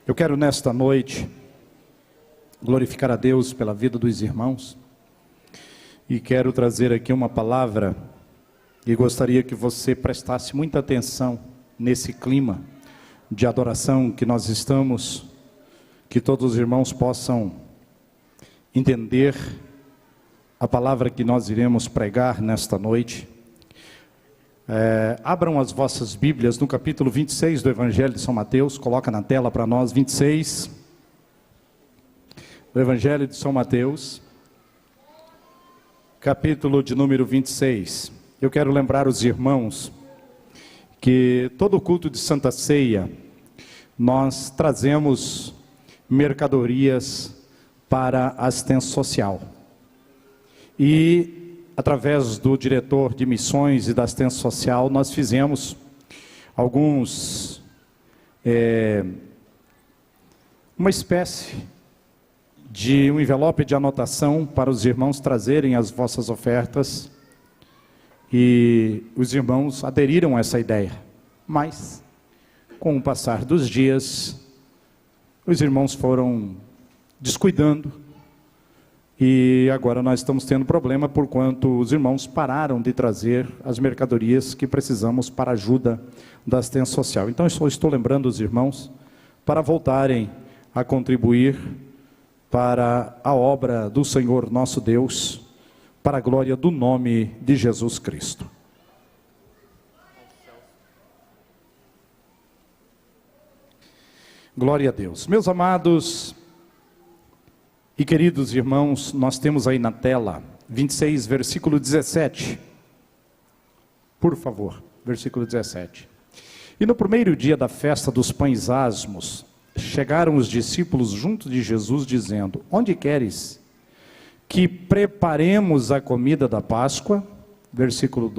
Eu quero nesta noite glorificar a Deus pela vida dos irmãos e quero trazer aqui uma palavra e gostaria que você prestasse muita atenção nesse clima de adoração que nós estamos, que todos os irmãos possam entender a palavra que nós iremos pregar nesta noite. Abram as vossas Bíblias no capítulo 26 do Evangelho de São Mateus, coloca na tela para nós, 26, do Evangelho de São Mateus, capítulo de número 26. Eu quero lembrar os irmãos que todo culto de Santa Ceia, nós trazemos mercadorias para assistência social. E através do diretor de missões e da assistência social, nós fizemos uma espécie de um envelope de anotação para os irmãos trazerem as vossas ofertas, e os irmãos aderiram a essa ideia, mas com o passar dos dias, os irmãos foram descuidando, e agora nós estamos tendo problema por quanto os irmãos pararam de trazer as mercadorias que precisamos para a ajuda da assistência social. Então eu só estou lembrando os irmãos para voltarem a contribuir para a obra do Senhor nosso Deus, para a glória do nome de Jesus Cristo. Glória a Deus. Meus amados e queridos irmãos, nós temos aí na tela 26, versículo 17. Por favor, versículo 17. E no primeiro dia da festa dos pães asmos, chegaram os discípulos junto de Jesus, dizendo: onde queres que preparemos a comida da Páscoa? Versículo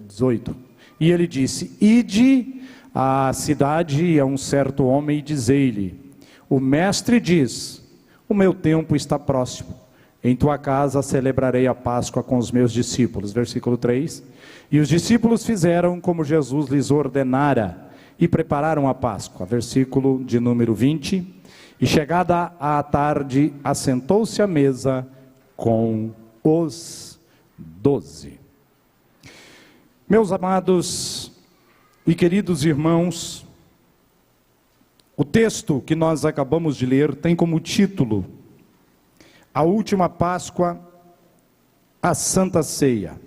18. E ele disse: ide à cidade a um certo homem e dizei-lhe: o mestre diz, o meu tempo está próximo, em tua casa celebrarei a Páscoa com os meus discípulos. Versículo 3. E os discípulos fizeram como Jesus lhes ordenara e prepararam a Páscoa. Versículo de número 20. E chegada a tarde, assentou-se à mesa com os 12. Meus amados e queridos irmãos, o texto que nós acabamos de ler tem como título A Última Páscoa, a Santa Ceia.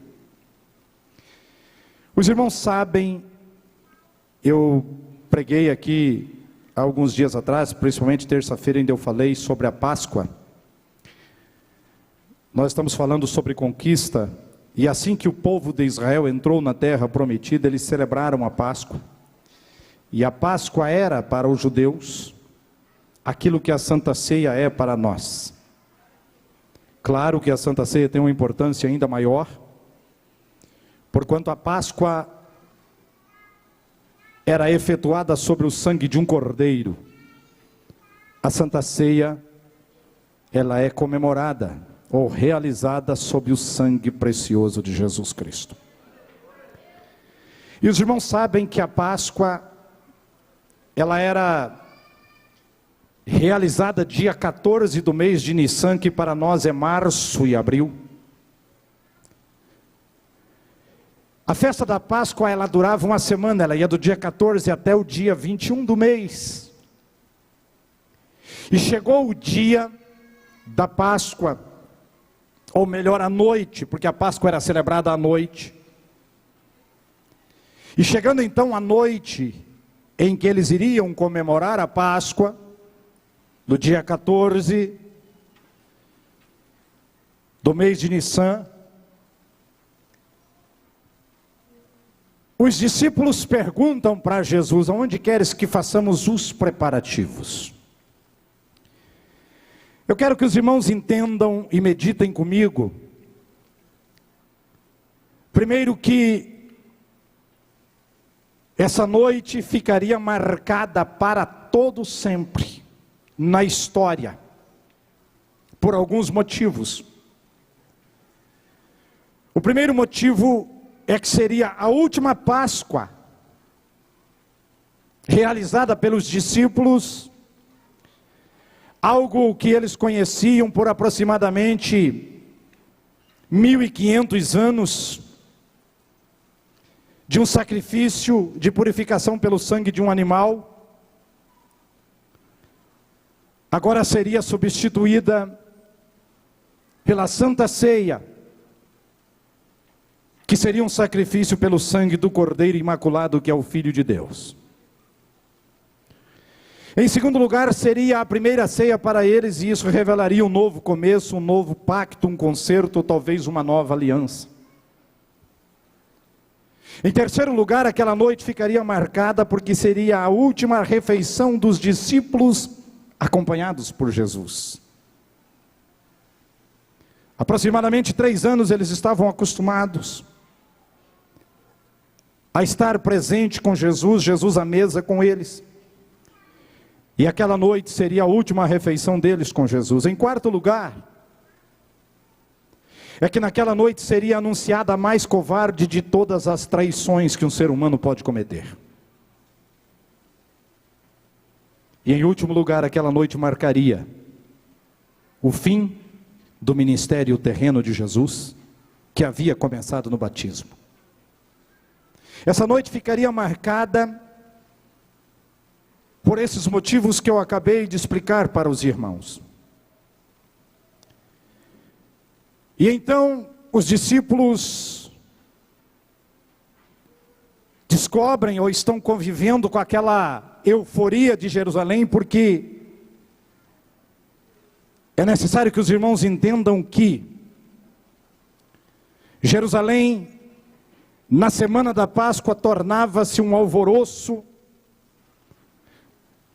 Os irmãos sabem, eu preguei aqui há alguns dias atrás, principalmente terça-feira ainda eu falei sobre a Páscoa. Nós estamos falando sobre conquista, e assim que o povo de Israel entrou na terra prometida, eles celebraram a Páscoa. E a Páscoa era para os judeus aquilo que a Santa Ceia é para nós. Claro que a Santa Ceia tem uma importância ainda maior, porquanto a Páscoa era efetuada sobre o sangue de um cordeiro. A Santa Ceia, ela é comemorada ou realizada sob o sangue precioso de Jesus Cristo. E os irmãos sabem que a Páscoa, ela era realizada dia 14 do mês de Nissan, que para nós é março e abril. A festa da Páscoa, ela durava uma semana, ela ia do dia 14 até o dia 21 do mês. E chegou o dia da Páscoa, ou melhor, a noite, porque a Páscoa era celebrada à noite. E chegando então a noite em que eles iriam comemorar a Páscoa, no dia 14 do mês de Nissan, os discípulos perguntam para Jesus: aonde queres que façamos os preparativos? Eu quero que os irmãos entendam e meditem comigo, primeiro, que essa noite ficaria marcada para todo sempre na história, por alguns motivos. O primeiro motivo é que seria a última Páscoa realizada pelos discípulos algo que eles conheciam por aproximadamente 1500 anos, de um sacrifício de purificação pelo sangue de um animal, agora seria substituída pela Santa Ceia, que seria um sacrifício pelo sangue do Cordeiro Imaculado, que é o Filho de Deus. Em segundo lugar, seria a primeira ceia para eles, e isso revelaria um novo começo, um novo pacto, um concerto, ou talvez uma nova aliança. Em terceiro lugar, aquela noite ficaria marcada porque seria a última refeição dos discípulos acompanhados por Jesus. Aproximadamente 3 anos eles estavam acostumados a estar presente com Jesus, Jesus à mesa com eles. E aquela noite seria a última refeição deles com Jesus. Em quarto lugar, é que naquela noite seria anunciada a mais covarde de todas as traições que um ser humano pode cometer. E em último lugar, aquela noite marcaria o fim do ministério terreno de Jesus, que havia começado no batismo. Essa noite ficaria marcada por esses motivos que eu acabei de explicar para os irmãos. E então os discípulos descobrem ou estão convivendo com aquela euforia de Jerusalém, porque é necessário que os irmãos entendam que Jerusalém, na semana da Páscoa, tornava-se um alvoroço.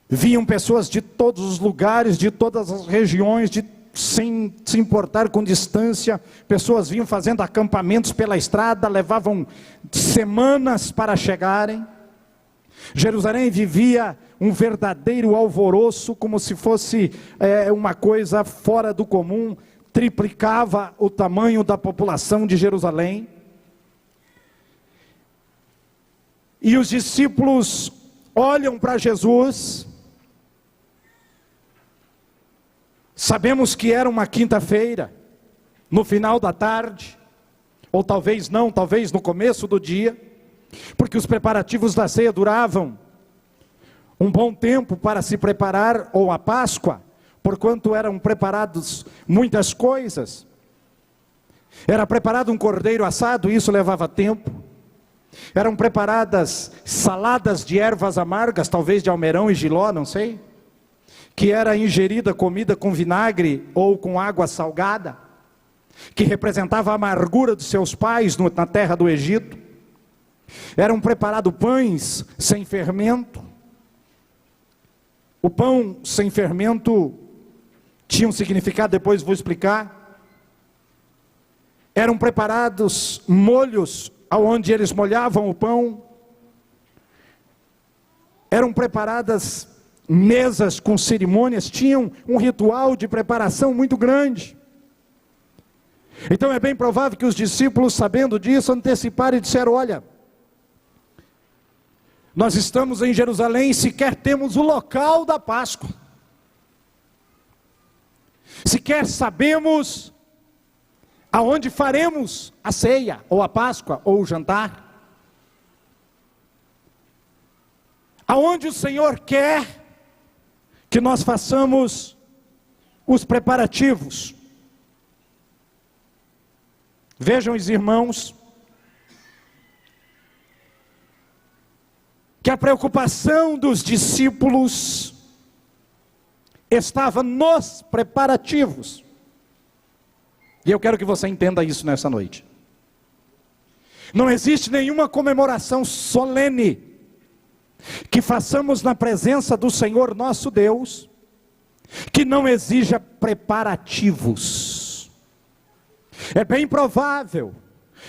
Vinham pessoas de todos os lugares, de todas as regiões, sem se importar com distância. Pessoas vinham fazendo acampamentos pela estrada, levavam semanas para chegarem. Jerusalém vivia um verdadeiro alvoroço, como se fosse uma coisa fora do comum. Triplicava o tamanho da população de Jerusalém. E os discípulos olham para Jesus. Sabemos que era uma quinta-feira, no final da tarde, ou talvez não, talvez no começo do dia, porque os preparativos da ceia duravam um bom tempo para se preparar, ou a Páscoa, porquanto eram preparados muitas coisas. Era preparado um cordeiro assado, e isso levava tempo. Eram preparadas saladas de ervas amargas, talvez de almeirão e jiló, não sei, que era ingerida comida com vinagre ou com água salgada, que representava a amargura dos seus pais na terra do Egito. Eram preparados pães sem fermento. O pão sem fermento tinha um significado, depois vou explicar. Eram preparados molhos aonde eles molhavam o pão. Eram preparadas mesas com cerimônias, tinham um ritual de preparação muito grande. Então é bem provável que os discípulos, sabendo disso, anteciparam e disseram: olha, nós estamos em Jerusalém e sequer temos o local da Páscoa. Sequer sabemos aonde faremos a ceia, ou a Páscoa, ou o jantar. Aonde o Senhor quer que nós façamos os preparativos. Vejam os irmãos, que a preocupação dos discípulos estava nos preparativos. E eu quero que você entenda isso nessa noite. Não existe nenhuma comemoração solene que façamos na presença do Senhor nosso Deus, que não exija preparativos. É bem provável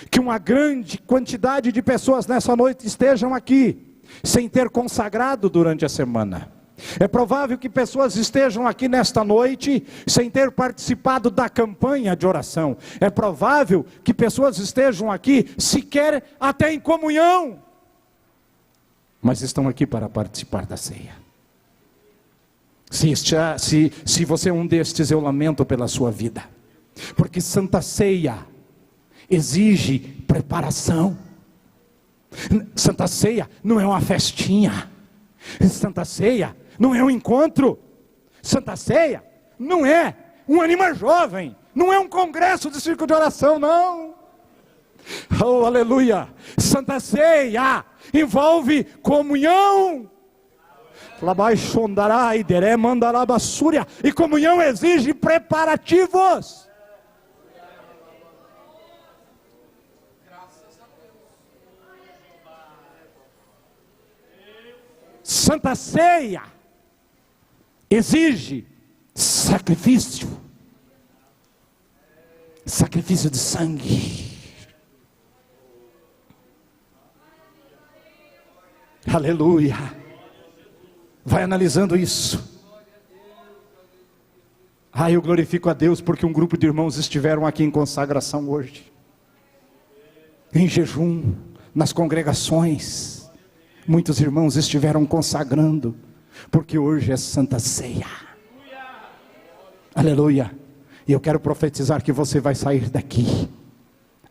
que uma grande quantidade de pessoas nessa noite estejam aqui, sem ter consagrado durante a semana. É provável que pessoas estejam aqui nesta noite, sem ter participado da campanha de oração. É provável que pessoas estejam aqui, sequer até em comunhão, mas estão aqui para participar da ceia. Se você é um destes, eu lamento pela sua vida, porque Santa Ceia exige preparação. Santa Ceia não é uma festinha, Santa Ceia não é um encontro, Santa Ceia não é um Anima Jovem, não é um congresso de círculo de oração, não. Oh, aleluia! Santa Ceia envolve comunhão. E comunhão exige preparativos. Santa Ceia exige sacrifício. Sacrifício de sangue. Aleluia. Vai analisando isso. Eu glorifico a Deus porque um grupo de irmãos estiveram aqui em consagração hoje. Em jejum, nas congregações. Muitos irmãos estiveram consagrando, porque hoje é Santa Ceia. Aleluia. E eu quero profetizar que você vai sair daqui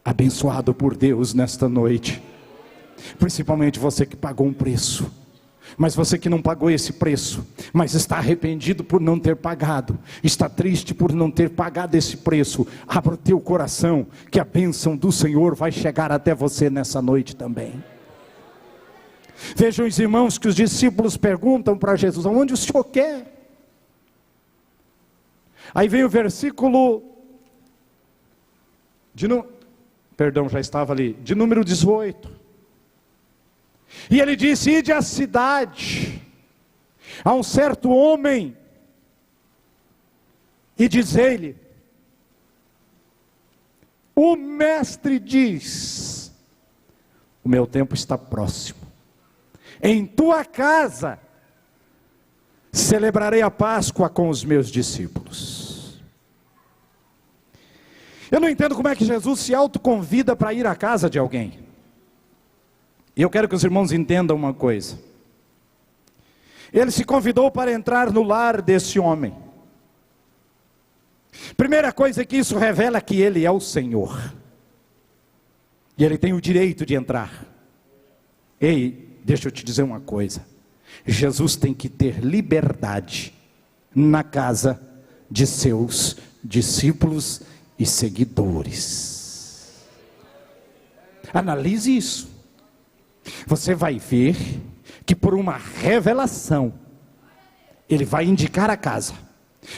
abençoado por Deus nesta noite. Principalmente você que pagou um preço. Mas você que não pagou esse preço, mas está arrependido por não ter pagado, está triste por não ter pagado esse preço, abra o teu coração, que a bênção do Senhor vai chegar até você nessa noite também. Vejam os irmãos que os discípulos perguntam para Jesus: aonde o Senhor quer? Aí vem o versículo de número 18. E ele disse: ide à cidade, a um certo homem, e diz-lhe: o mestre diz, o meu tempo está próximo, em tua casa celebrarei a Páscoa com os meus discípulos. Eu não entendo como é que Jesus se autoconvida para ir à casa de alguém. E eu quero que os irmãos entendam uma coisa. Ele se convidou para entrar no lar desse homem. Primeira coisa que isso revela é que ele é o Senhor. E ele tem o direito de entrar. Ei, deixa eu te dizer uma coisa. Jesus tem que ter liberdade na casa de seus discípulos e seguidores. Analise isso. Você vai ver que por uma revelação, ele vai indicar a casa.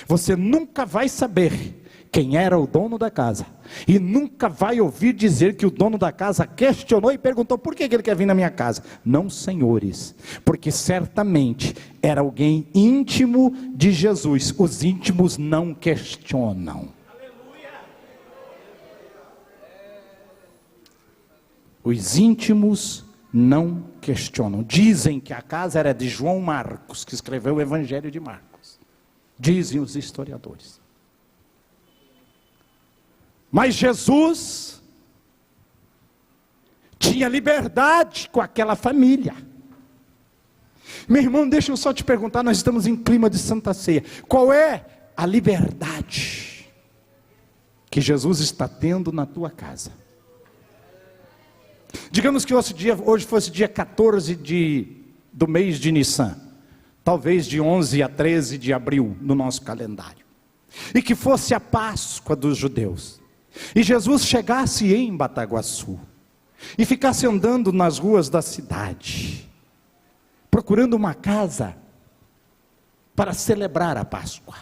Você nunca vai saber quem era o dono da casa. E nunca vai ouvir dizer que o dono da casa questionou e perguntou: por que ele quer vir na minha casa? Não, senhores, porque certamente era alguém íntimo de Jesus. Os íntimos não questionam. Os íntimos não questionam. Dizem que a casa era de João Marcos, que escreveu o Evangelho de Marcos. Dizem os historiadores. Mas Jesus tinha liberdade com aquela família. Meu irmão, deixa eu só te perguntar, nós estamos em clima de Santa Ceia. Qual é a liberdade que Jesus está tendo na tua casa? Digamos que hoje fosse dia 14 do mês de Nissan, talvez de 11 a 13 de abril no nosso calendário, e que fosse a Páscoa dos judeus, e Jesus chegasse em Bataguaçu, e ficasse andando nas ruas da cidade, procurando uma casa para celebrar a Páscoa.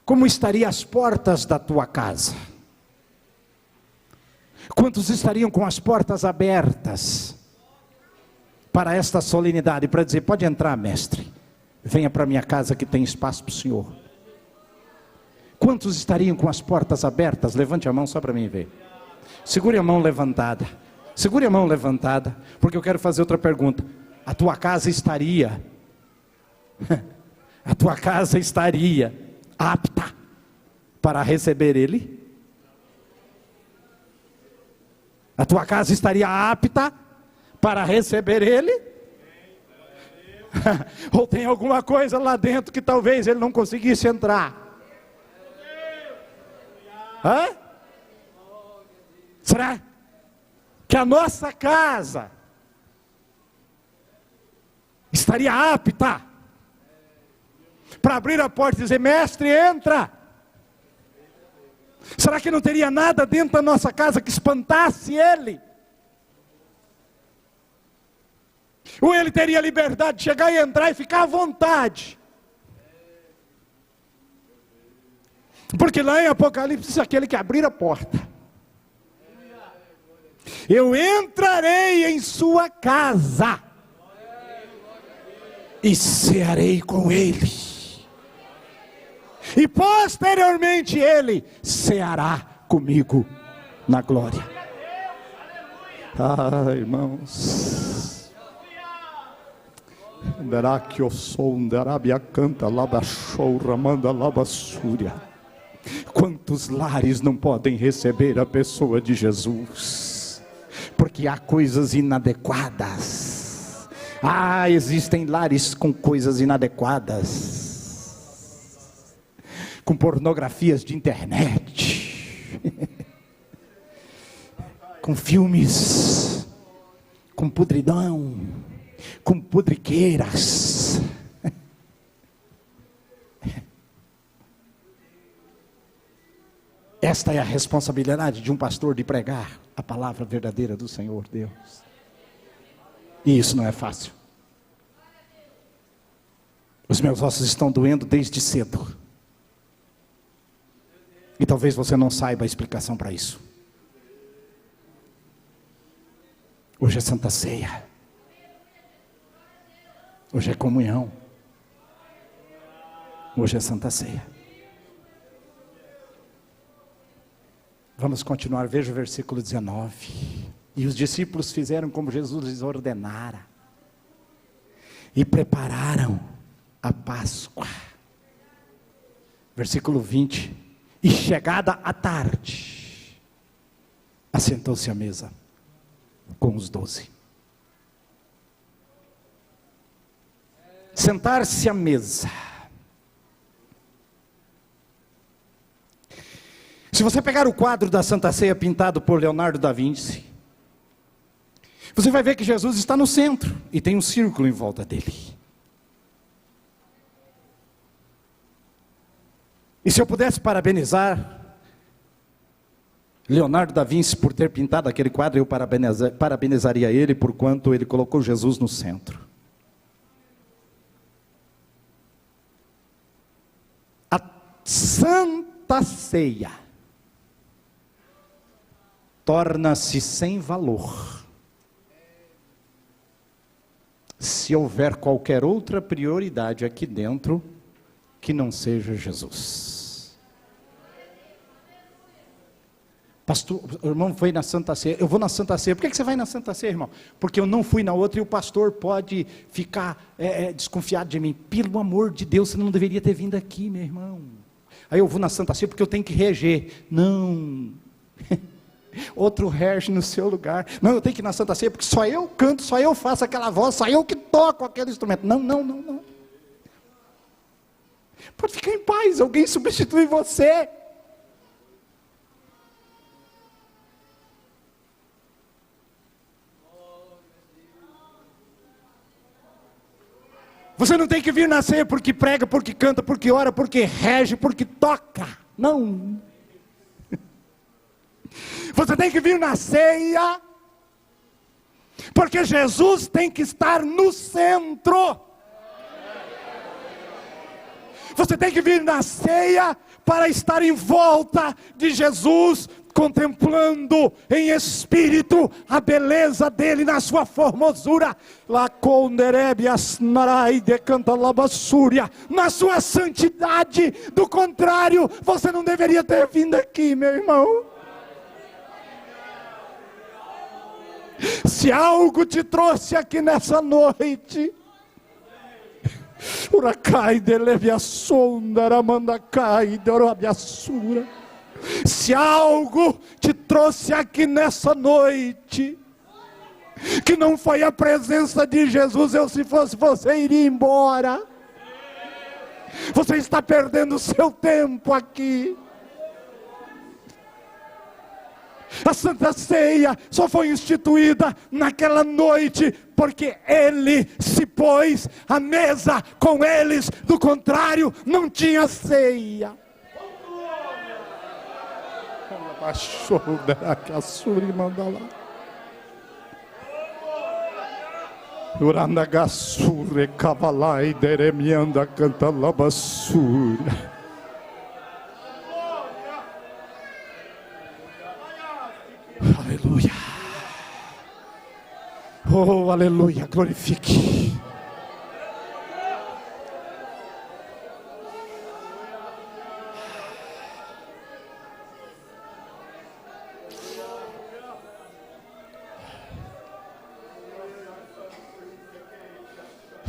Como estariam as portas da tua casa? Quantos estariam com as portas abertas para esta solenidade, para dizer: pode entrar, mestre, venha para minha casa que tem espaço para o senhor? Quantos estariam com as portas abertas? Levante a mão só para mim ver. Segure a mão levantada. Segure a mão levantada, porque eu quero fazer outra pergunta. A tua casa estaria apta para receber ele? A tua casa estaria apta para receber ele? Ou tem alguma coisa lá dentro que talvez ele não conseguisse entrar? Hã? Será que a nossa casa estaria apta para abrir a porta e dizer: mestre, entra? Será que não teria nada dentro da nossa casa que espantasse ele? Ou ele teria liberdade de chegar e entrar e ficar à vontade? Porque lá em Apocalipse diz aquele que abrir a porta: eu entrarei em sua casa e cearei com ele, e posteriormente ele ceará comigo na glória. Ah, irmãos, dará que eu sou um darabia canta labachou ramanda labassúria. Quantos lares não podem receber a pessoa de Jesus? Porque há coisas inadequadas. Existem lares com coisas inadequadas, com pornografias de internet, com filmes, com podridão, com pudriqueiras. Esta é a responsabilidade de um pastor, de pregar a palavra verdadeira do Senhor Deus. E isso não é fácil. Os meus ossos estão doendo desde cedo. E talvez você não saiba a explicação para isso. Hoje é Santa Ceia. Hoje é comunhão. Hoje é Santa Ceia. Vamos continuar, veja o versículo 19. E os discípulos fizeram como Jesus lhes ordenara, e prepararam a Páscoa. Versículo 20. E chegada a tarde, assentou-se à mesa com os 12. Sentar-se à mesa. Se você pegar o quadro da Santa Ceia pintado por Leonardo da Vinci, você vai ver que Jesus está no centro e tem um círculo em volta dele. E se eu pudesse parabenizar Leonardo da Vinci por ter pintado aquele quadro, eu parabenizaria ele por quanto ele colocou Jesus no centro. A Santa Ceia torna-se sem valor se houver qualquer outra prioridade aqui dentro que não seja Jesus. Pastor, o irmão foi na Santa Ceia. Eu vou na Santa Ceia. Por que você vai na Santa Ceia, irmão? Porque eu não fui na outra e o pastor pode ficar desconfiado de mim. Pelo amor de Deus, você não deveria ter vindo aqui, meu irmão. Aí eu vou na Santa Ceia porque eu tenho que reger. Não. Outro rege no seu lugar. Não, eu tenho que ir na Santa Ceia porque só eu canto, só eu faço aquela voz, só eu que toco aquele instrumento. Não. Pode ficar em paz, alguém substitui você. Você não tem que vir na ceia porque prega, porque canta, porque ora, porque rege, porque toca. Não. Você tem que vir na ceia porque Jesus tem que estar no centro. Você tem que vir na ceia para estar em volta de Jesus, contemplando em espírito a beleza dele na sua formosura, na sua santidade. Do contrário, você não deveria ter vindo aqui, meu irmão. Se algo te trouxe aqui nessa noite, se algo te trouxe aqui nessa noite, que não foi a presença de Jesus. Eu, se fosse você, iria embora. Você está perdendo o seu tempo aqui. A Santa Ceia só foi instituída naquela noite porque Ele se pôs à mesa com eles. Do contrário, não tinha ceia. Urandagassure cavalai deremianda canta labassura. Aleluia. Oh, aleluia, glorifique.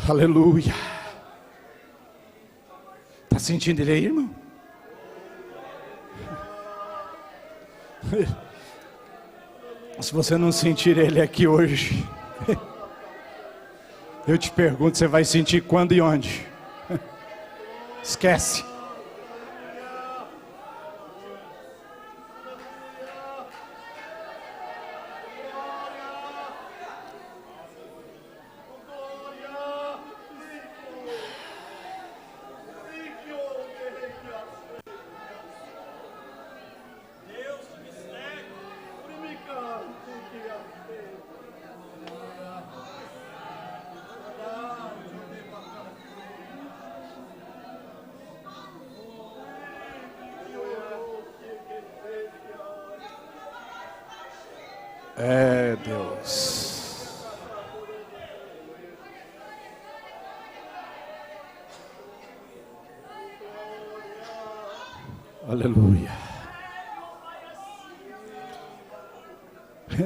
Aleluia. Está sentindo ele aí, irmão? Se você não sentir ele aqui hoje, eu te pergunto, você vai sentir quando e onde? Esquece. É Deus. Aleluia.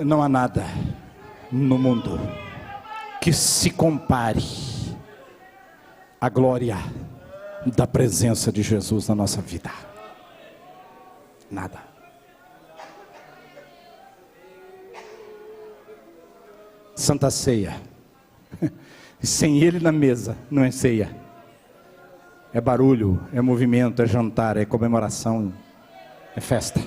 Não há nada no mundo que se compare à glória da presença de Jesus na nossa vida. Nada. Santa Ceia, sem Ele na mesa, não é ceia. É barulho, é movimento, é jantar, é comemoração, é festa.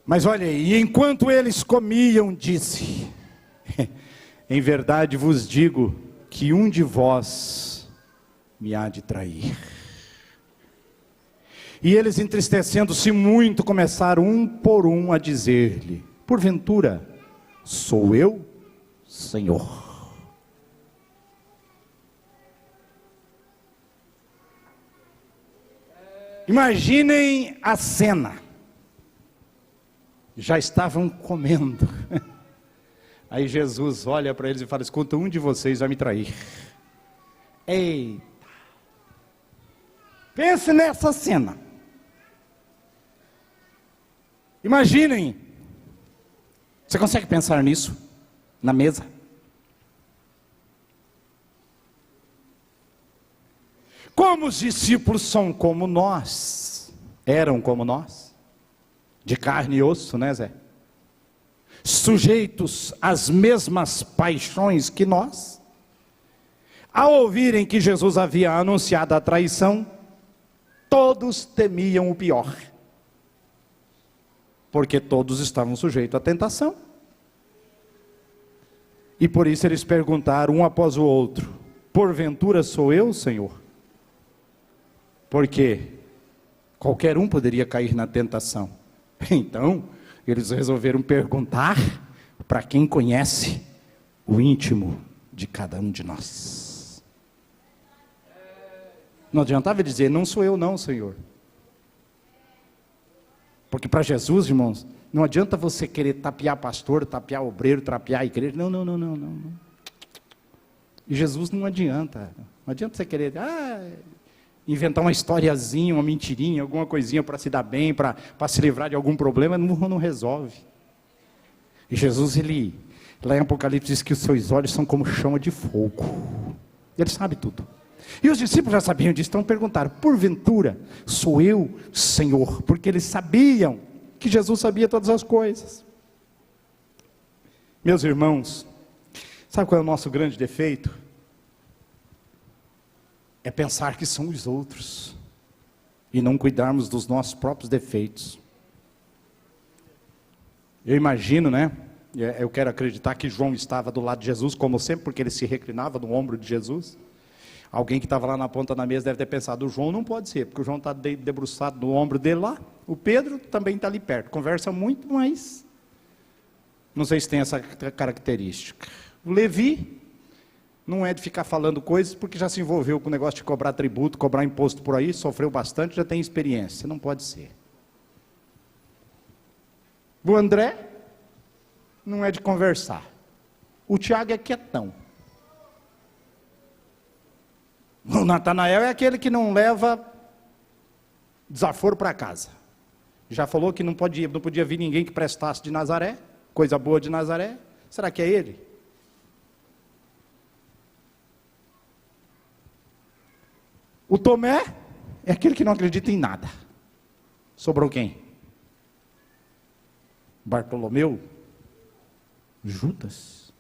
Mas olha aí, e enquanto eles comiam, disse: em verdade vos digo que um de vós me há de trair. E eles, entristecendo-se muito, começaram um por um a dizer-lhe: porventura, sou eu, Senhor? Imaginem a cena. Já estavam comendo. Aí Jesus olha para eles e fala: escuta, um de vocês vai me trair. Eita! Pense nessa cena. Imaginem. Você consegue pensar nisso? Na mesa? Como os discípulos são como nós, eram como nós, de carne e osso, né, Zé? Sujeitos às mesmas paixões que nós, ao ouvirem que Jesus havia anunciado a traição, todos temiam o pior, porque todos estavam sujeitos à tentação. E por isso eles perguntaram um após o outro: porventura sou eu, Senhor? Porque qualquer um poderia cair na tentação. Então eles resolveram perguntar para quem conhece o íntimo de cada um de nós. Não adiantava dizer: não sou eu não, Senhor. Porque para Jesus, irmãos, não adianta você querer tapear pastor, tapear obreiro, tapear a igreja. Não. E Jesus não adianta. Não adianta você querer inventar uma historiazinha, uma mentirinha, alguma coisinha para se dar bem, para se livrar de algum problema. Não resolve. E Jesus, ele Lá em Apocalipse diz que os seus olhos são como chama de fogo. Ele sabe tudo. E os discípulos já sabiam disso, então perguntaram: porventura sou eu, Senhor? Porque eles sabiam que Jesus sabia todas as coisas. Meus irmãos, sabe qual é o nosso grande defeito? É pensar que são os outros e não cuidarmos dos nossos próprios defeitos. Eu imagino, né? Eu quero acreditar que João estava do lado de Jesus, como sempre, porque ele se reclinava no ombro de Jesus. Alguém que estava lá na ponta da mesa deve ter pensado: o João não pode ser, porque o João está debruçado no ombro dele lá. O Pedro também está ali perto, conversa muito, mas não sei se tem essa característica. O Levi não é de ficar falando coisas, porque já se envolveu com o negócio de cobrar tributo, cobrar imposto por aí, sofreu bastante, já tem experiência. Não pode ser. O André não é de conversar. O Tiago é quietão. O Natanael é aquele que não leva desaforo para casa. Já falou que não podia vir ninguém que prestasse de Nazaré, coisa boa de Nazaré. Será que é ele? O Tomé é aquele que não acredita em nada. Sobrou quem? Bartolomeu? Judas?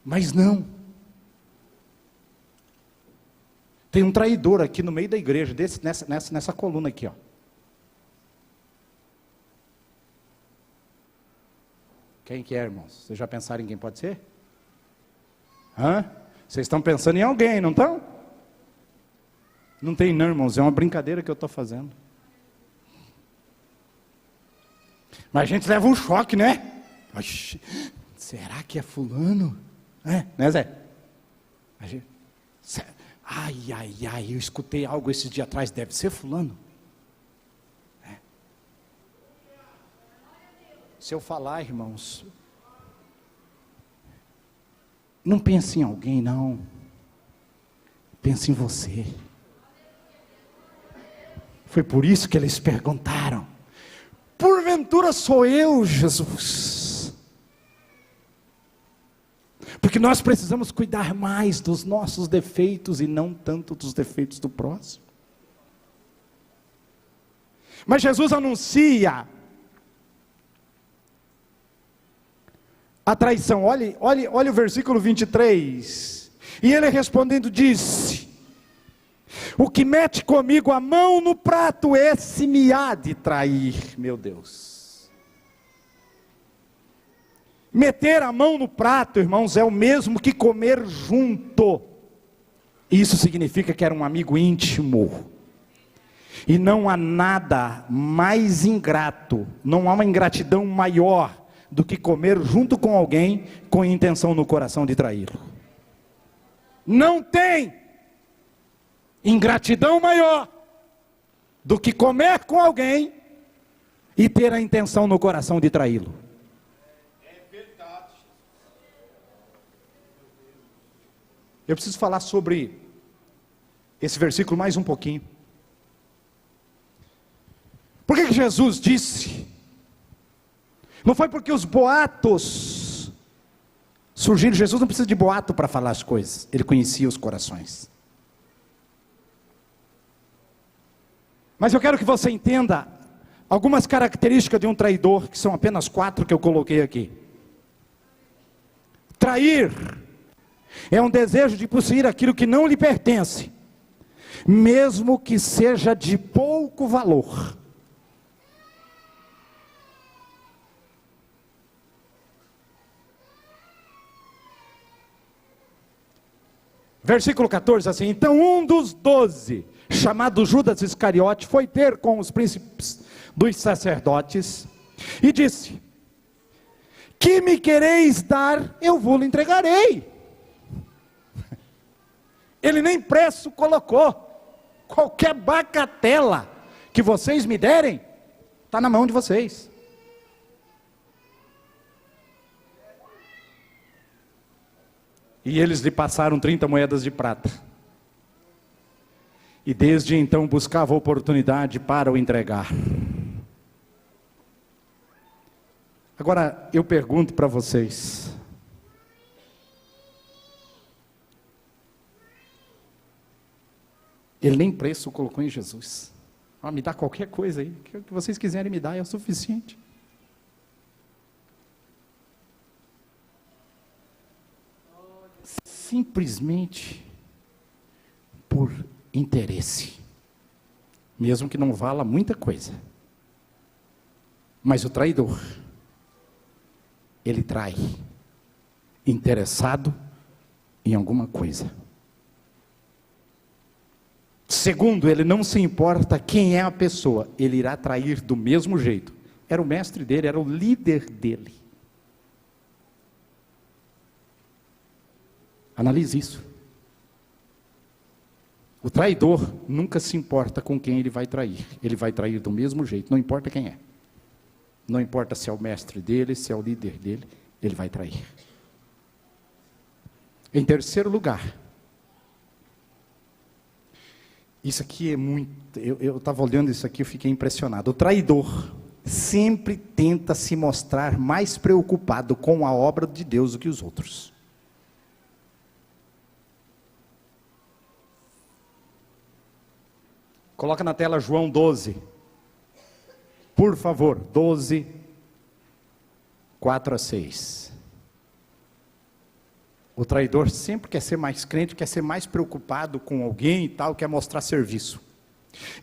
Mas não. Tem um traidor aqui no meio da igreja, nessa coluna aqui, ó. Quem que é, irmãos? Vocês já pensaram em quem pode ser? Hã? Vocês estão pensando em alguém, não estão? Não tem não, irmãos, é uma brincadeira que eu estou fazendo. Mas a gente leva um choque, né? Oxi, será que é fulano? Né, Zé? Ai, eu escutei algo esses dias atrás, deve ser fulano. Se eu falar, irmãos, não pense em alguém, não. Pense em você. Foi por isso que eles perguntaram: porventura sou eu, Jesus? Porque nós precisamos cuidar mais dos nossos defeitos e não tanto dos defeitos do próximo. Mas Jesus anuncia a traição. Olha o versículo 23. E ele respondendo disse: o que mete comigo a mão no prato, esse me há de trair. Meu Deus. Meter a mão no prato, irmãos, é o mesmo que comer junto. Isso significa que era um amigo íntimo. E não há nada mais ingrato, não há uma ingratidão maior do que comer junto com alguém com intenção no coração de traí-lo. Não tem ingratidão maior do que comer com alguém e ter a intenção no coração de traí-lo. É verdade. Eu preciso falar sobre esse versículo mais um pouquinho. Por que Jesus disse? Não foi porque os boatos surgiram. Jesus não precisa de boato para falar as coisas. Ele conhecia os corações. Mas eu quero que você entenda algumas características de um traidor, que são apenas 4 que eu coloquei aqui. Trair é um desejo de possuir aquilo que não lhe pertence, mesmo que seja de pouco valor. Versículo 14, assim: então um dos 12, chamado Judas Iscariote, foi ter com os príncipes dos sacerdotes, e disse: que me quereis dar, eu vou-lhe entregarei. Ele nem preço colocou. Qualquer bagatela que vocês me derem, está na mão de vocês. E eles lhe passaram 30 moedas de prata. E desde então buscava oportunidade para o entregar. Agora, eu pergunto para vocês, ele nem preço colocou em Jesus. Me dá qualquer coisa aí, o que vocês quiserem me dar é o suficiente. Simplesmente por interesse, mesmo que não vala muita coisa. Mas o traidor, ele trai, interessado em alguma coisa. Segundo, ele não se importa quem é a pessoa, ele irá trair do mesmo jeito. Era o mestre dele, era o líder dele. Analise isso. O traidor nunca se importa com quem ele vai trair do mesmo jeito, não importa quem é. Não importa se é o mestre dele, se é o líder dele, ele vai trair. Em terceiro lugar, isso aqui é muito, eu estava olhando isso aqui, eu fiquei impressionado. O traidor sempre tenta se mostrar mais preocupado com a obra de Deus do que os outros. Coloca na tela João 12. Por favor, 12, 4 a 6. O traidor sempre quer ser mais crente, quer ser mais preocupado com alguém e tal, quer mostrar serviço.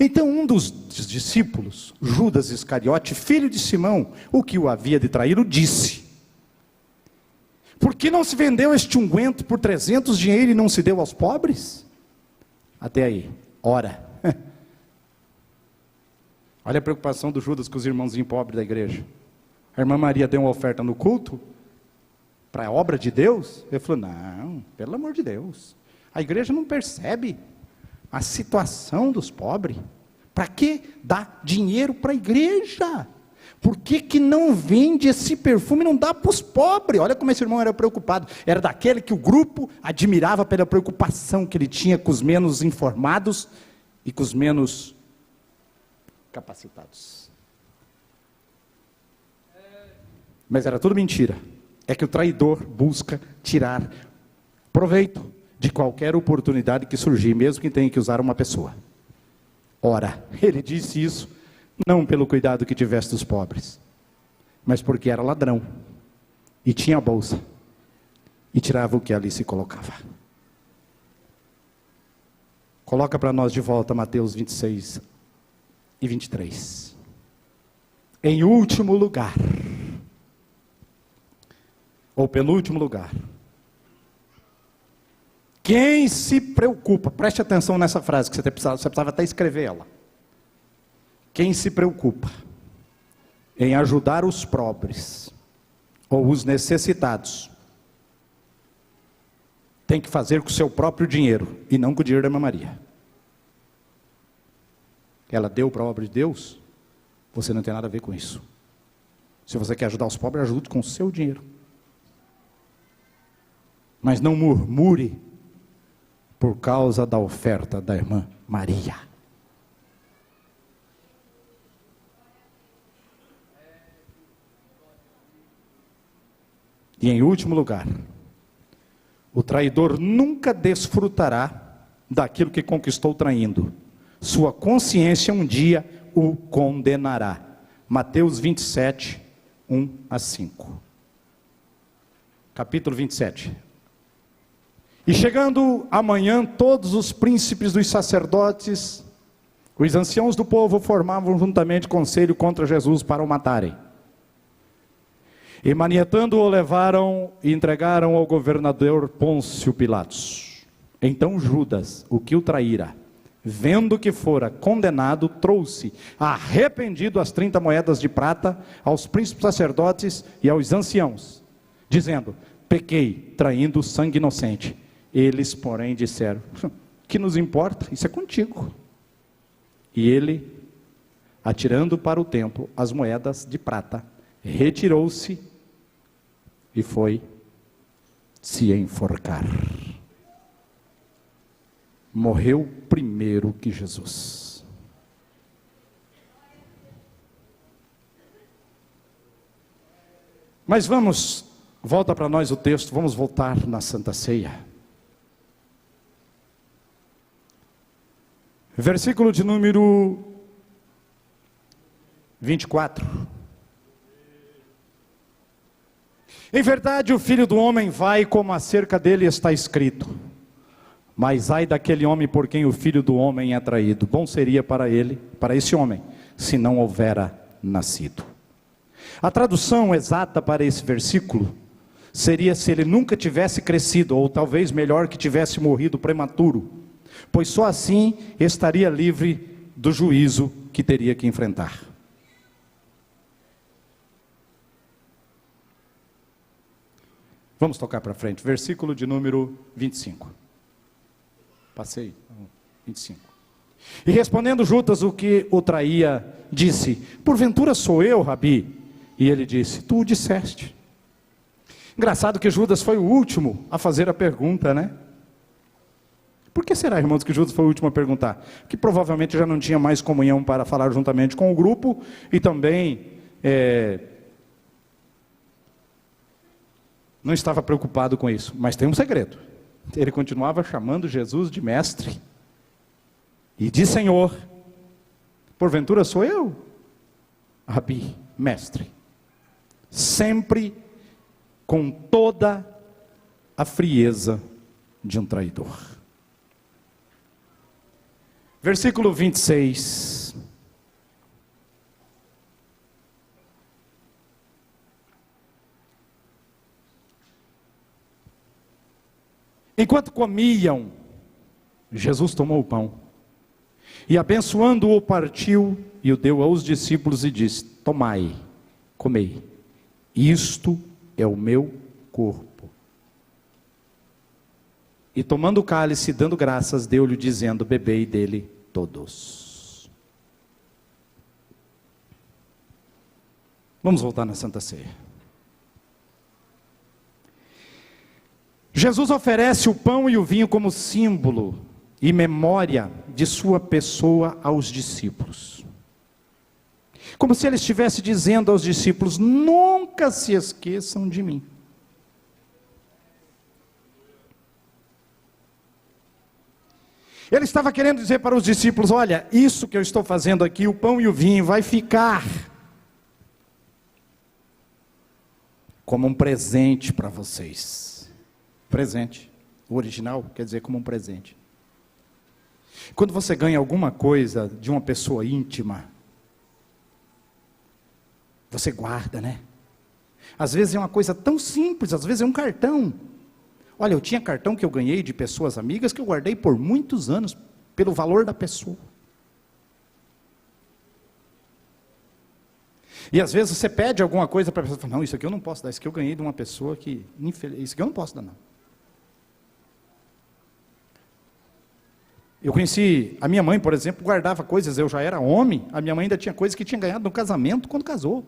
Então um dos discípulos, Judas Iscariote, filho de Simão, o que o havia de trair, o disse: por que não se vendeu este unguento por 300 dinheiro e não se deu aos pobres? Até aí, ora. Olha a preocupação do Judas com os irmãozinhos pobres da igreja. A irmã Maria deu uma oferta no culto, para a obra de Deus. Ele falou, não, pelo amor de Deus, a igreja não percebe a situação dos pobres. Para que dar dinheiro para a igreja? Por que não vende esse perfume e não dá para os pobres? Olha como esse irmão era preocupado. Era daquele que o grupo admirava pela preocupação que ele tinha com os menos informados e com os menos capacitados. Mas era tudo mentira. É que o traidor busca tirar proveito de qualquer oportunidade que surgir, mesmo que tenha que usar uma pessoa. Ora, ele disse isso não pelo cuidado que tivesse dos pobres, mas porque era ladrão e tinha a bolsa e tirava o que ali se colocava. Coloca para nós de volta Mateus 26 e 23. Em último lugar, ou penúltimo lugar, quem se preocupa, preste atenção nessa frase, que você precisava até escrever ela. Quem se preocupa em ajudar os pobres, ou os necessitados, tem que fazer com o seu próprio dinheiro, e não com o dinheiro da irmã Maria. Ela deu para a obra de Deus, você não tem nada a ver com isso. Se você quer ajudar os pobres, ajude com o seu dinheiro. Mas não murmure por causa da oferta da irmã Maria. E em último lugar, o traidor nunca desfrutará daquilo que conquistou traindo. Sua consciência um dia o condenará. Mateus 27, 1 a 5. Capítulo 27. E chegando amanhã, todos os príncipes dos sacerdotes, os anciãos do povo, formavam juntamente conselho contra Jesus para o matarem. E manietando-o, levaram e entregaram ao governador Pôncio Pilatos. Então Judas, o que o traíra, vendo que fora condenado, trouxe, arrependido, as 30 moedas de prata aos príncipes sacerdotes e aos anciãos, dizendo: pequei, traindo sangue inocente. Eles, porém, disseram: que nos importa? Isso é contigo. E ele, atirando para o templo as moedas de prata, retirou-se e foi se enforcar. Morreu primeiro que Jesus. Mas volta para nós o texto, vamos voltar na Santa Ceia. Versículo de número 24. Em verdade, o Filho do Homem vai como acerca dele está escrito. Mas ai daquele homem por quem o Filho do Homem é traído. Bom seria para ele, para esse homem, se não houvera nascido. A tradução exata para esse versículo seria se ele nunca tivesse crescido, ou talvez melhor que tivesse morrido prematuro, pois só assim estaria livre do juízo que teria que enfrentar. Vamos tocar para frente, versículo de número 25. Passei, 25. E respondendo Judas, o que o traía, disse: porventura sou eu, Rabi? E ele disse: tu o disseste. Engraçado que Judas foi o último a fazer a pergunta, né? Por que será, irmãos, que Judas foi o último a perguntar? Que provavelmente já não tinha mais comunhão para falar juntamente com o grupo, e também não estava preocupado com isso. Mas tem um segredo. Ele continuava chamando Jesus de mestre e de Senhor. Porventura sou eu, Rabi, mestre. Sempre com toda a frieza de um traidor. Versículo 26. Enquanto comiam, Jesus tomou o pão e, abençoando-o, partiu e o deu aos discípulos e disse: tomai, comei, isto é o meu corpo. E tomando o cálice, dando graças, deu-lhe, dizendo: bebei dele todos. Vamos voltar na Santa Ceia. Jesus oferece o pão e o vinho como símbolo e memória de sua pessoa aos discípulos. Como se ele estivesse dizendo aos discípulos: nunca se esqueçam de mim. Ele estava querendo dizer para os discípulos: olha, isso que eu estou fazendo aqui, o pão e o vinho, vai ficar como um presente para vocês. Presente. O original quer dizer como um presente. Quando você ganha alguma coisa de uma pessoa íntima, você guarda, né? Às vezes é uma coisa tão simples, às vezes é um cartão. Olha, eu tinha cartão que eu ganhei de pessoas amigas que eu guardei por muitos anos, pelo valor da pessoa. E às vezes você pede alguma coisa para a pessoa e fala: não, isso aqui eu não posso dar, isso aqui eu ganhei de uma pessoa que, isso aqui eu não posso dar, não. Eu conheci, a minha mãe, por exemplo, guardava coisas, eu já era homem, a minha mãe ainda tinha coisas que tinha ganhado no casamento quando casou.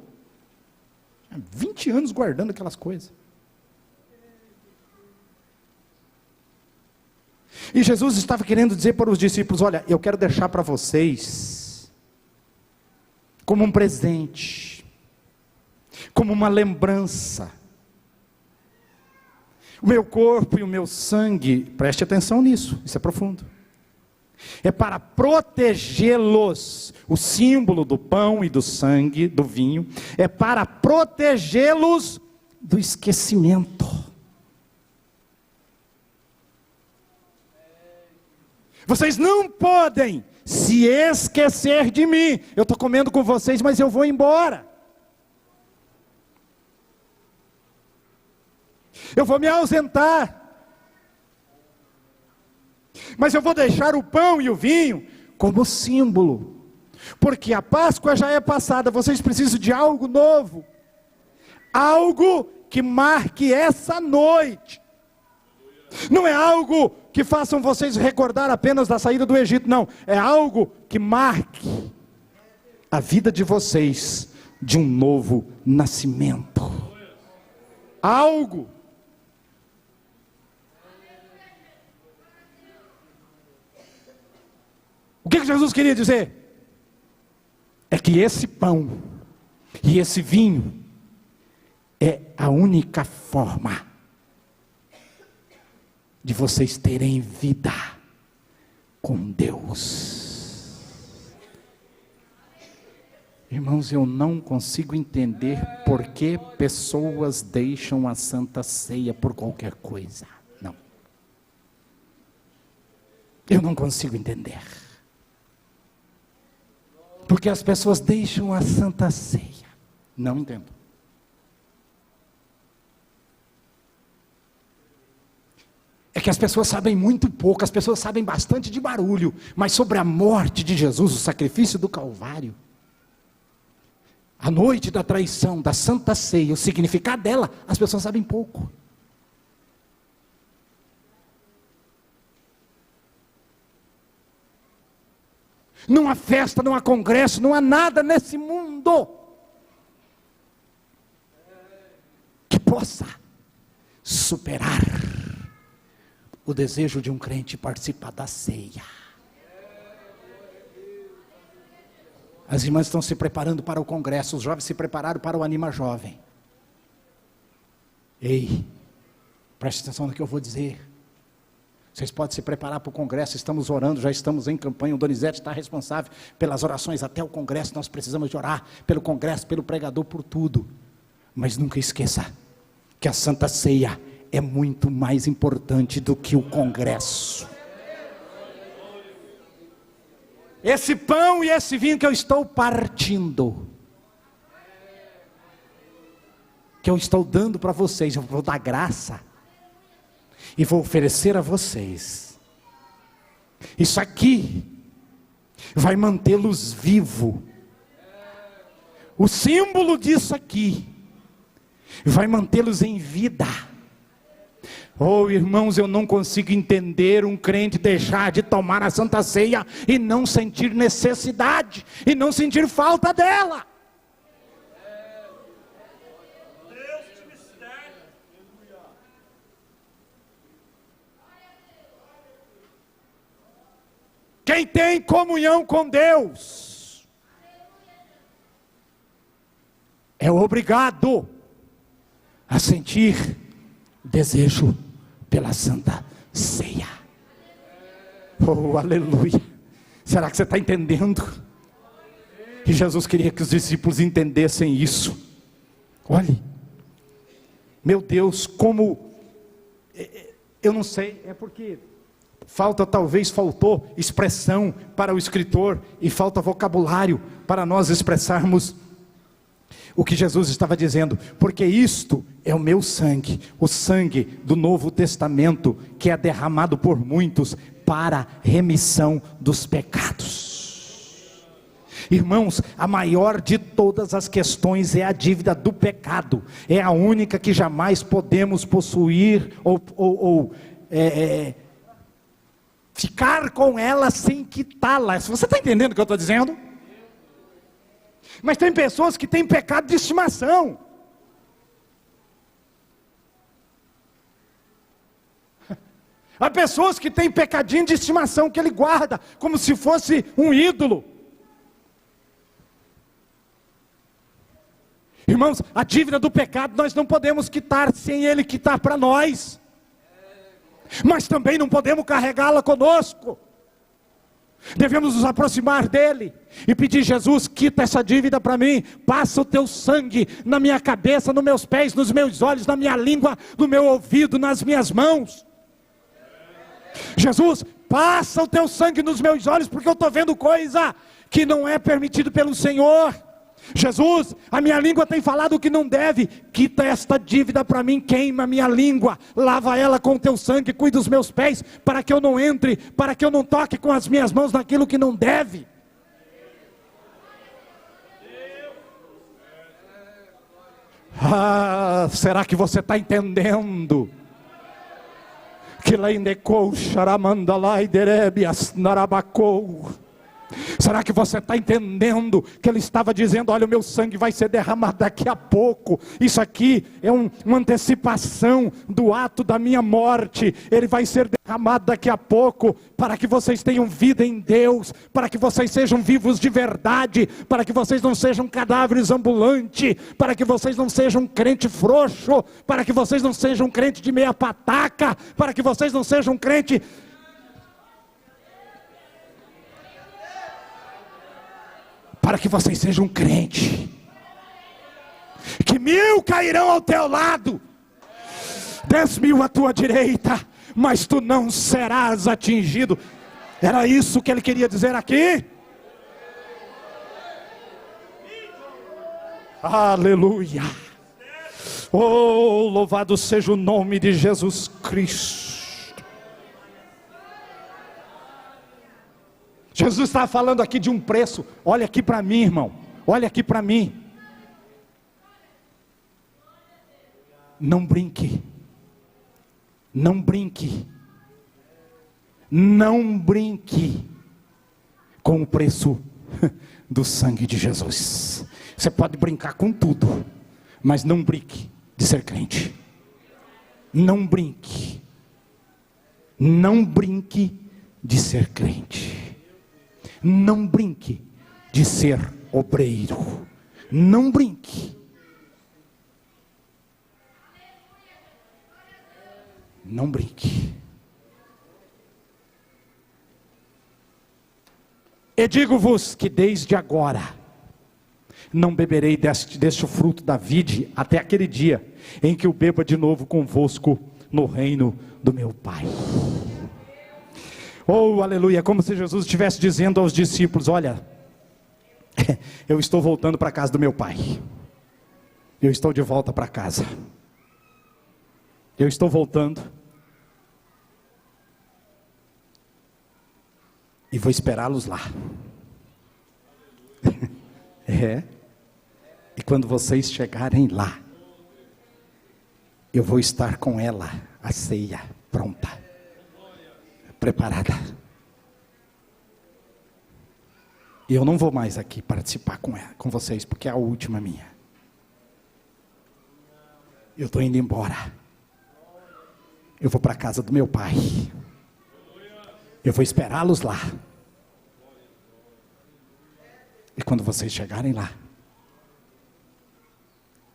Tinha 20 anos guardando aquelas coisas. E Jesus estava querendo dizer para os discípulos: olha, eu quero deixar para vocês como um presente, como uma lembrança, o meu corpo e o meu sangue. Preste atenção nisso, isso é profundo. É para protegê-los. O símbolo do pão e do sangue, do vinho, é para protegê-los do esquecimento. Vocês não podem se esquecer de mim. Eu estou comendo com vocês, mas eu vou embora. Eu vou me ausentar. Mas eu vou deixar o pão e o vinho como símbolo. Porque a Páscoa já é passada, vocês precisam de algo novo. Algo que marque essa noite. Não é algo que façam vocês recordar apenas da saída do Egito, não. É algo que marque a vida de vocês de um novo nascimento. Algo. O que Jesus queria dizer? É que esse pão e esse vinho é a única forma de vocês terem vida com Deus. Irmãos, eu não consigo entender por que pessoas deixam a Santa Ceia por qualquer coisa. Não. Eu não consigo entender. Porque as pessoas deixam a Santa Ceia. Não entendo. É que as pessoas sabem muito pouco, as pessoas sabem bastante de barulho, mas sobre a morte de Jesus, o sacrifício do Calvário, a noite da traição, da Santa Ceia, o significado dela, as pessoas sabem pouco. Não há festa, não há congresso, não há nada nesse mundo que possa superar o desejo de um crente participar da ceia. As irmãs estão se preparando para o congresso, os jovens se prepararam para o Anima Jovem. Ei, preste atenção no que eu vou dizer. Vocês podem se preparar para o congresso, estamos orando, já estamos em campanha, o Donizete está responsável pelas orações até o congresso, nós precisamos de orar pelo congresso, pelo pregador, por tudo. Mas nunca esqueça que a Santa Ceia é muito mais importante do que o congresso. Esse pão e esse vinho que eu estou partindo, que eu estou dando para vocês, eu vou dar graça e vou oferecer a vocês. Isso aqui vai mantê-los vivos. O símbolo disso aqui vai mantê-los em vida. Oh, irmãos, eu não consigo entender um crente deixar de tomar a Santa Ceia e não sentir necessidade, e não sentir falta dela. Quem tem comunhão com Deus é obrigado a sentir desejo pela Santa Ceia. Oh, aleluia. Será que você está entendendo? E Jesus queria que os discípulos entendessem isso. Olhe, meu Deus, como, eu não sei, é porque faltou expressão para o escritor, e falta vocabulário para nós expressarmos o que Jesus estava dizendo, porque isto é o meu sangue, o sangue do Novo Testamento, que é derramado por muitos para remissão dos pecados. Irmãos, a maior de todas as questões é a dívida do pecado, é a única que jamais podemos possuir ou ficar com ela sem quitá-la. Você está entendendo o que eu estou dizendo? Mas tem pessoas que têm pecado de estimação. Há pessoas que têm pecadinho de estimação que ele guarda como se fosse um ídolo. Irmãos, a dívida do pecado nós não podemos quitar sem ele quitar para nós. Mas também não podemos carregá-la conosco. Devemos nos aproximar dele e pedir: Jesus, quita essa dívida para mim, passa o teu sangue na minha cabeça, nos meus pés, nos meus olhos, na minha língua, no meu ouvido, nas minhas mãos. Jesus, passa o teu sangue nos meus olhos, porque eu estou vendo coisa que não é permitido pelo Senhor. Jesus, a minha língua tem falado o que não deve, quita esta dívida para mim, queima a minha língua, lava ela com o teu sangue, cuida dos meus pés, para que eu não entre, para que eu não toque com as minhas mãos naquilo que não deve. Ah, será que você está entendendo? Que lá indecou, xaramandalai derebias narabacou. Será que você está entendendo que ele estava dizendo: olha, o meu sangue vai ser derramado daqui a pouco. Isso aqui é uma antecipação do ato da minha morte. Ele vai ser derramado daqui a pouco, para que vocês tenham vida em Deus, para que vocês sejam vivos de verdade, para que vocês não sejam cadáveres ambulantes, para que vocês não sejam crente frouxo, para que vocês não sejam crente de meia pataca, para que vocês não sejam crente... Para que vocês sejam crente, que 1000 cairão ao teu lado, 10.000 à tua direita, mas tu não serás atingido. Era isso que ele queria dizer aqui. Aleluia. Oh, louvado seja o nome de Jesus Cristo. Jesus está falando aqui de um preço. Olha aqui para mim, irmão. Olha aqui para mim. Não brinque. Não brinque. Não brinque com o preço do sangue de Jesus. Você pode brincar com tudo, mas não brinque de ser crente. Não brinque. Não brinque de ser crente. Não brinque de ser obreiro. Não brinque. Não brinque. E digo-vos que desde agora não beberei deste fruto da vide até aquele dia em que eu beba de novo convosco no reino do meu Pai. Oh, aleluia, como se Jesus estivesse dizendo aos discípulos: olha, eu estou voltando para a casa do meu Pai. Eu estou de volta para casa. Eu estou voltando. E vou esperá-los lá. E quando vocês chegarem lá, eu vou estar com ela, a ceia, pronta, preparada. E eu não vou mais aqui participar com vocês, porque é a última minha. Eu estou indo embora. Eu vou para a casa do meu Pai. Eu vou esperá-los lá. E quando vocês chegarem lá,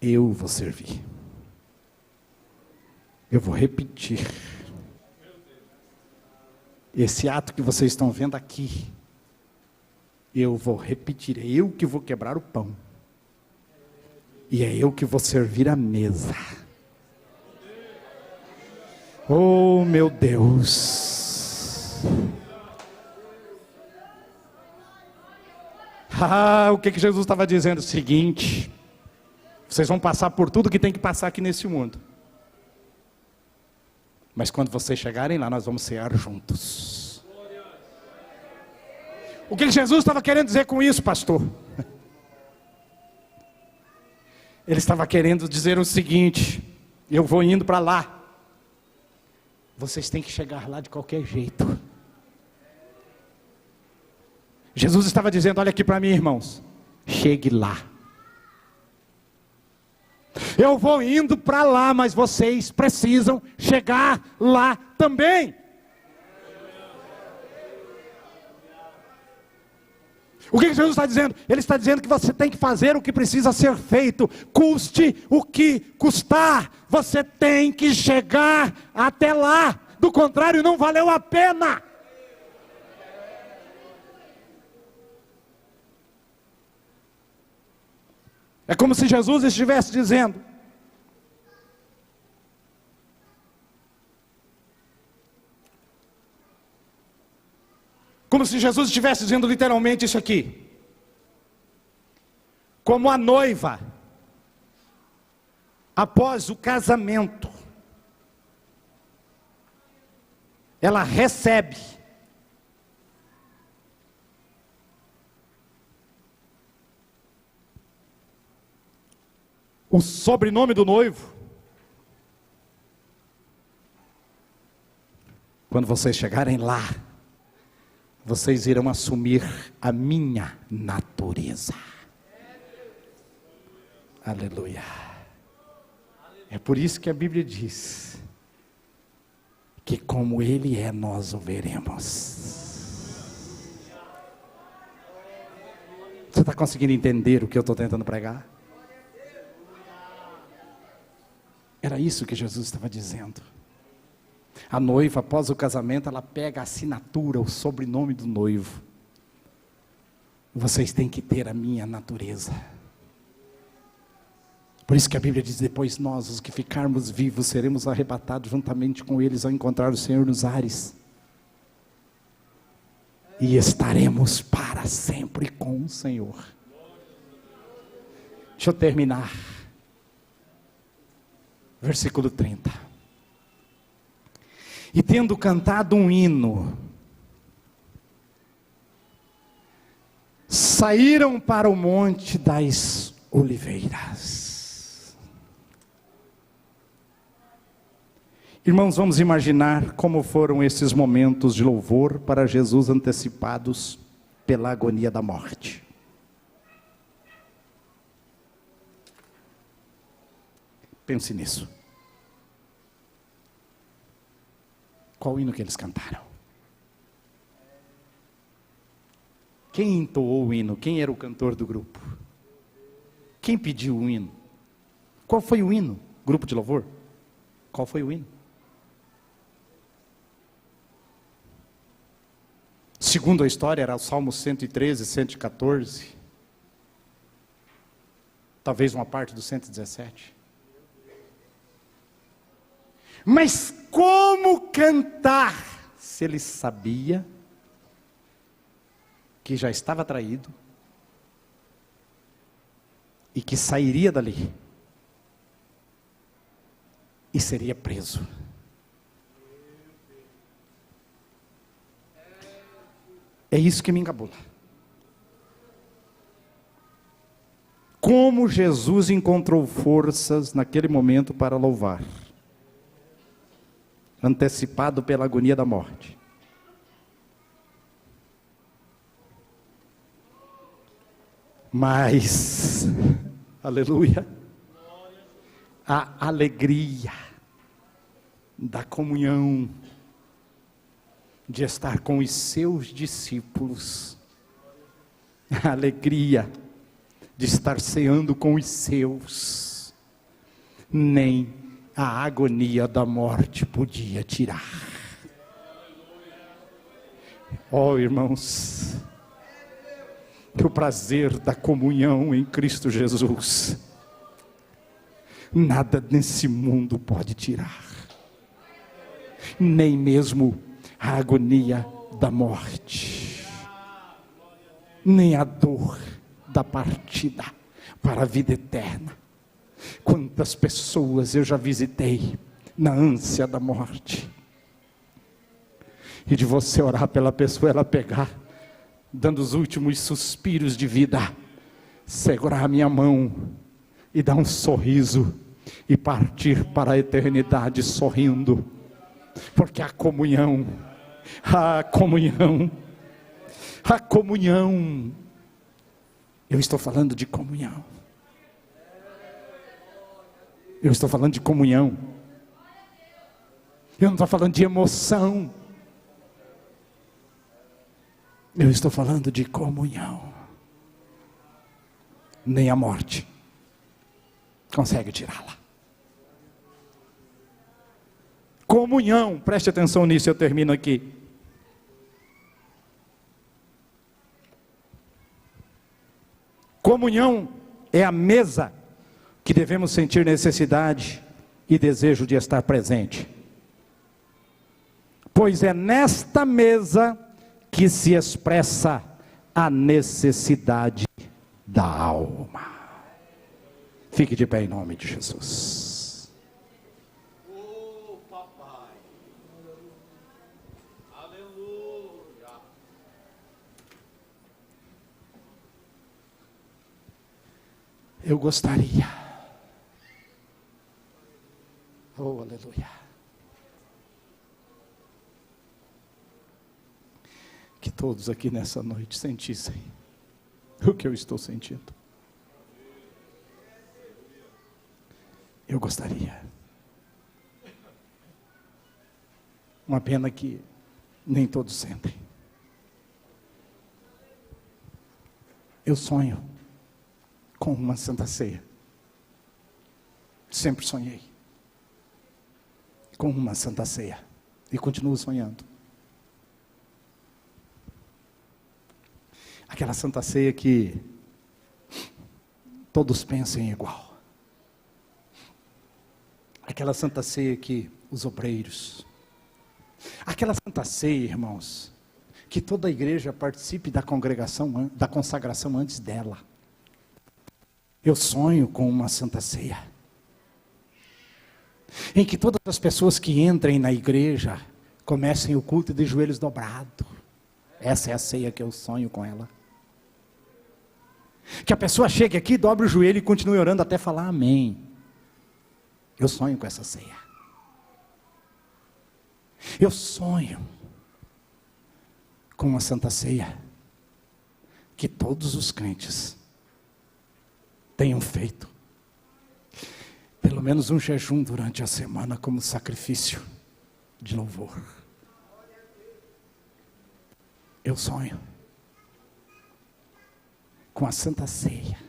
eu vou servir. Eu vou repetir. Esse ato que vocês estão vendo aqui, eu vou repetir. É eu que vou quebrar o pão. E é eu que vou servir a mesa. Oh, meu Deus. O que Jesus estava dizendo? O seguinte: vocês vão passar por tudo que tem que passar aqui nesse mundo. Mas quando vocês chegarem lá, nós vamos cear juntos. O que Jesus estava querendo dizer com isso, pastor? Ele estava querendo dizer o seguinte: eu vou indo para lá. Vocês têm que chegar lá de qualquer jeito. Jesus estava dizendo: olha aqui para mim, irmãos, chegue lá. Eu vou indo para lá, mas vocês precisam chegar lá também. O que Jesus está dizendo? Ele está dizendo que você tem que fazer o que precisa ser feito, custe o que custar. Você tem que chegar até lá, do contrário não valeu a pena. É como se Jesus estivesse dizendo: como se Jesus estivesse dizendo literalmente isso aqui. Como a noiva, após o casamento, ela recebe o sobrenome do noivo. Quando vocês chegarem lá, vocês irão assumir a minha natureza. Aleluia. É por isso que a Bíblia diz que como Ele é, nós o veremos. Você está conseguindo entender o que eu estou tentando pregar? Era isso que Jesus estava dizendo. A noiva, após o casamento, ela pega a assinatura, o sobrenome do noivo. Vocês têm que ter a minha natureza. Por isso que a Bíblia diz, depois nós, os que ficarmos vivos, seremos arrebatados juntamente com eles ao encontrar o Senhor nos ares. E estaremos para sempre com o Senhor. Deixa eu terminar. Versículo 30. E tendo cantado um hino, saíram para o monte das oliveiras. Irmãos, vamos imaginar como foram esses momentos de louvor para Jesus antecipados pela agonia da morte. Pense nisso. Qual hino que eles cantaram? Quem entoou o hino? Quem era o cantor do grupo? Quem pediu o hino? Qual foi o hino? Grupo de louvor? Qual foi o hino? Segundo a história, era o Salmo 113, 114. Talvez uma parte do 117. Mas como cantar se ele sabia que já estava traído e que sairia dali e seria preso? É isso que me encabula. Como Jesus encontrou forças naquele momento para louvar, antecipado pela agonia da morte. Mas, aleluia, a alegria da comunhão, de estar com os seus discípulos, a alegria de estar ceando com os seus, nem a agonia da morte podia tirar. Oh, irmãos, o prazer da comunhão em Cristo Jesus, nada nesse mundo pode tirar, nem mesmo a agonia da morte, nem a dor da partida para a vida eterna. Quantas pessoas eu já visitei na ânsia da morte, e de você orar pela pessoa, ela pegar, dando os últimos suspiros de vida, segurar a minha mão e dar um sorriso e partir para a eternidade sorrindo, porque a comunhão, eu estou falando de comunhão. Eu estou falando de comunhão. Eu não estou falando de emoção. Eu estou falando de comunhão. Nem a morte consegue tirá-la. Comunhão, preste atenção nisso, eu termino aqui. Comunhão é a mesa que devemos sentir necessidade e desejo de estar presente. Pois é nesta mesa que se expressa a necessidade da alma. Fique de pé em nome de Jesus. Oh, papai. Aleluia. Eu gostaria. Oh, aleluia. Que todos aqui nessa noite sentissem o que eu estou sentindo. Eu gostaria. Uma pena que nem todos sentem. Eu sonho com uma Santa Ceia. Sempre sonhei com uma Santa Ceia. E continuo sonhando. Aquela Santa Ceia que todos pensem igual. Aquela Santa Ceia que os obreiros. Aquela Santa Ceia, irmãos, que toda a igreja participe da congregação, da consagração antes dela. Eu sonho com uma Santa Ceia, em que todas as pessoas que entrem na igreja comecem o culto de joelhos dobrados. Essa é a ceia que eu sonho com ela. Que a pessoa chegue aqui, dobre o joelho e continue orando até falar amém. Eu sonho com essa ceia. Eu sonho com uma Santa Ceia que todos os crentes tenham feito pelo menos um jejum durante a semana como sacrifício de louvor. Eu sonho com a Santa Ceia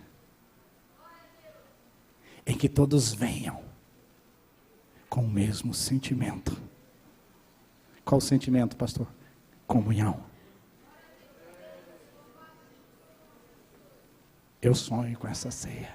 em que todos venham com o mesmo sentimento. Qual o sentimento, pastor? Comunhão. Eu sonho com essa ceia.